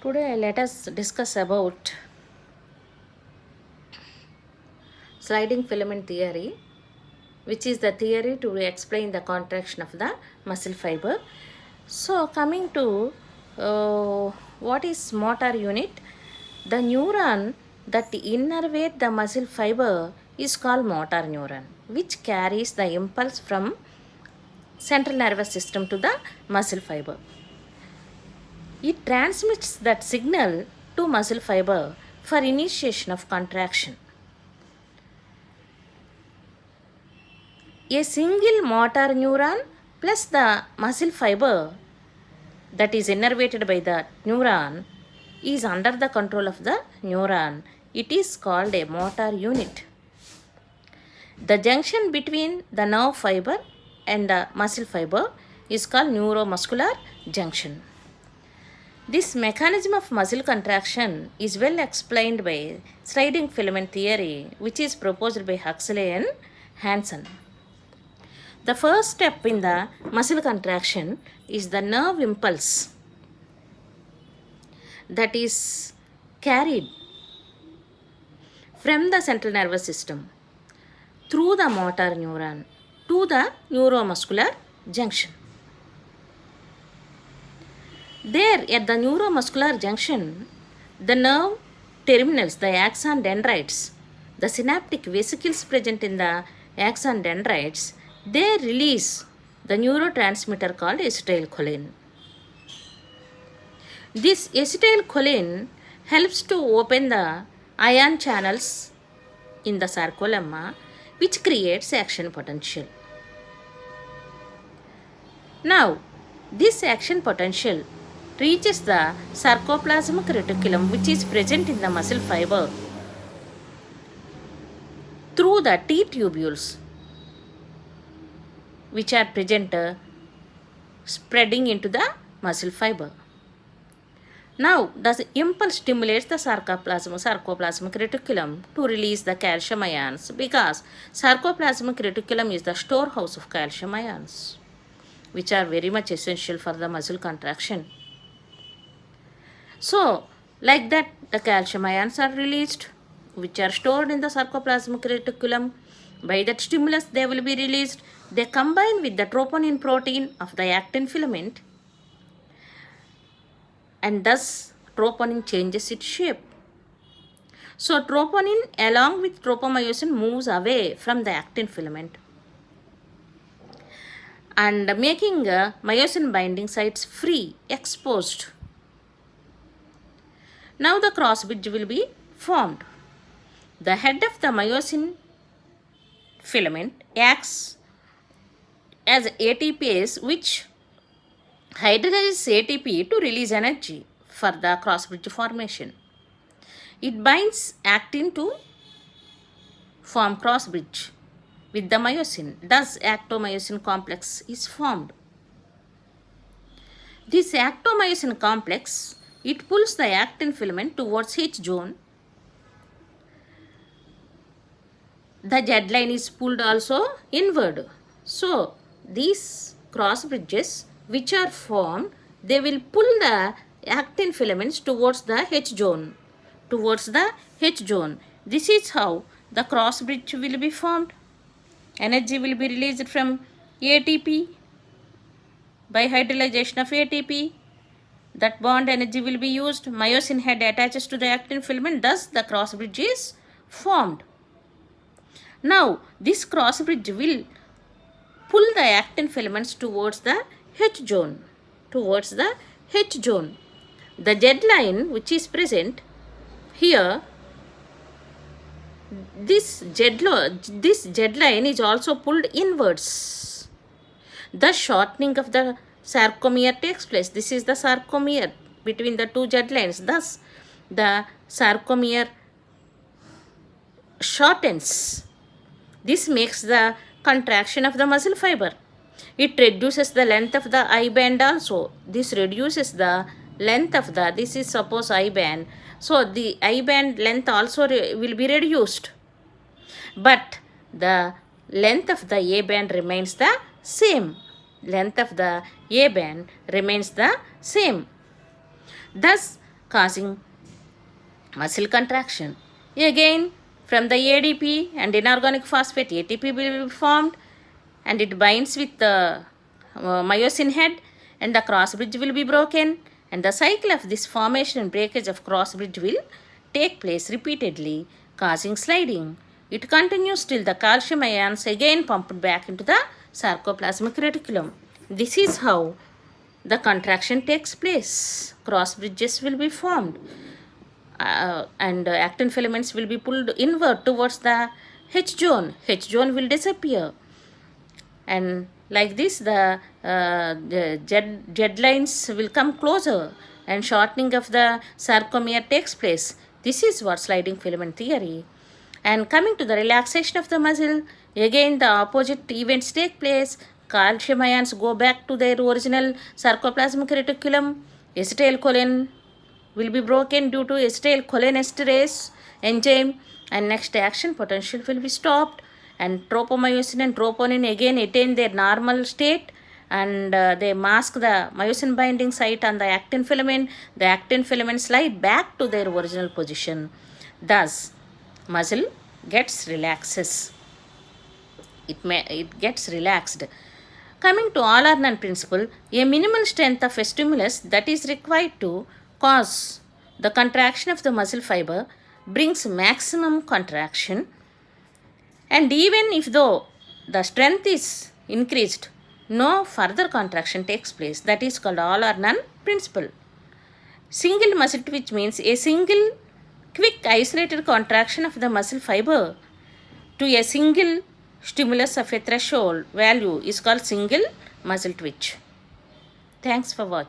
Today let us discuss about sliding filament theory, which is the theory to explain the contraction of the muscle fiber. So coming to what is motor unit, the neuron that innervate the muscle fiber is called motor neuron, which carries the impulse from central nervous system to the muscle fiber. It transmits that signal to muscle fiber for initiation of contraction. A single motor neuron plus the muscle fiber that is innervated by the neuron is under the control of the neuron. It is called a motor unit. The junction between the nerve fiber and the muscle fiber is called neuromuscular junction. This mechanism of muscle contraction is well explained by sliding filament theory, which is proposed by Huxley and Hansen. The first step in the muscle contraction is the nerve impulse that is carried from the central nervous system through the motor neuron to the neuromuscular junction. There at the neuromuscular junction, the nerve terminals, the axon dendrites, the synaptic vesicles present in the axon dendrites, they release the neurotransmitter called acetylcholine. This acetylcholine helps to open the ion channels in the sarcolemma, which creates action potential. Now, this action potential reaches the sarcoplasmic reticulum, which is present in the muscle fiber, through the T tubules, which are present spreading into the muscle fiber. Now, the impulse stimulates the sarcoplasmic reticulum to release the calcium ions, because sarcoplasmic reticulum is the storehouse of calcium ions, which are very much essential for the muscle contraction. So, like that, the calcium ions are released, which are stored in the sarcoplasmic reticulum. By that stimulus, they will be released. They combine with the troponin protein of the actin filament, and thus troponin changes its shape. So, troponin along with tropomyosin moves away from the actin filament and making myosin binding sites free, exposed. Now the cross bridge will be formed. The head of the myosin filament acts as ATPase, which hydrolyzes ATP to release energy for the cross bridge formation. It binds actin to form cross bridge with the myosin. Thus, actomyosin complex is formed. This actomyosin complex, it pulls the actin filament towards H zone. The Z line is pulled also inward. So, these cross bridges which are formed, they will pull the actin filaments towards the H zone. This is how the cross bridge will be formed. Energy will be released from ATP by hydrolyzation of ATP. That bond energy will be used. Myosin head attaches to the actin filament. Thus, the cross bridge is formed. Now, this cross bridge will pull the actin filaments towards the H zone. The Z line which is present here, this Z line is also pulled inwards. The shortening of the sarcomere takes place. This is the sarcomere between the two Z lines. Thus, the sarcomere shortens. This makes the contraction of the muscle fiber. It reduces the length of the I band also. This reduces the length of the, this is suppose I band. So, the I band length also will be reduced. But the length of the A band remains the same. Thus, causing muscle contraction. Again, from the ADP and inorganic phosphate, ATP will be formed and it binds with the myosin head and the cross bridge will be broken, and the cycle of this formation and breakage of cross bridge will take place repeatedly, causing sliding. It continues till the calcium ions again pumped back into the sarcoplasmic reticulum. This is how the contraction takes place. Cross bridges will be formed and actin filaments will be pulled inward towards the H zone. H zone will disappear. And like this, the Z lines will come closer and shortening of the sarcomere takes place. This is what sliding filament theory. And coming to the relaxation of the muscle, again the opposite events take place. Calcium ions go back to their original sarcoplasmic reticulum. Acetylcholine will be broken due to acetylcholinesterase enzyme, and next action potential will be stopped, and tropomyosin and troponin again attain their normal state, and they mask the myosin binding site on the actin filament. The actin filament slide back to their original position. Thus, muscle gets relaxes. It gets relaxed. Coming to all or none principle, a minimal strength of a stimulus that is required to cause the contraction of the muscle fiber brings maximum contraction, and even if though the strength is increased, no further contraction takes place. That is called all or none principle. Single muscle twitch means a single quick isolated contraction of the muscle fiber to a single stimulus of a threshold value is called single muscle twitch. Thanks for watching.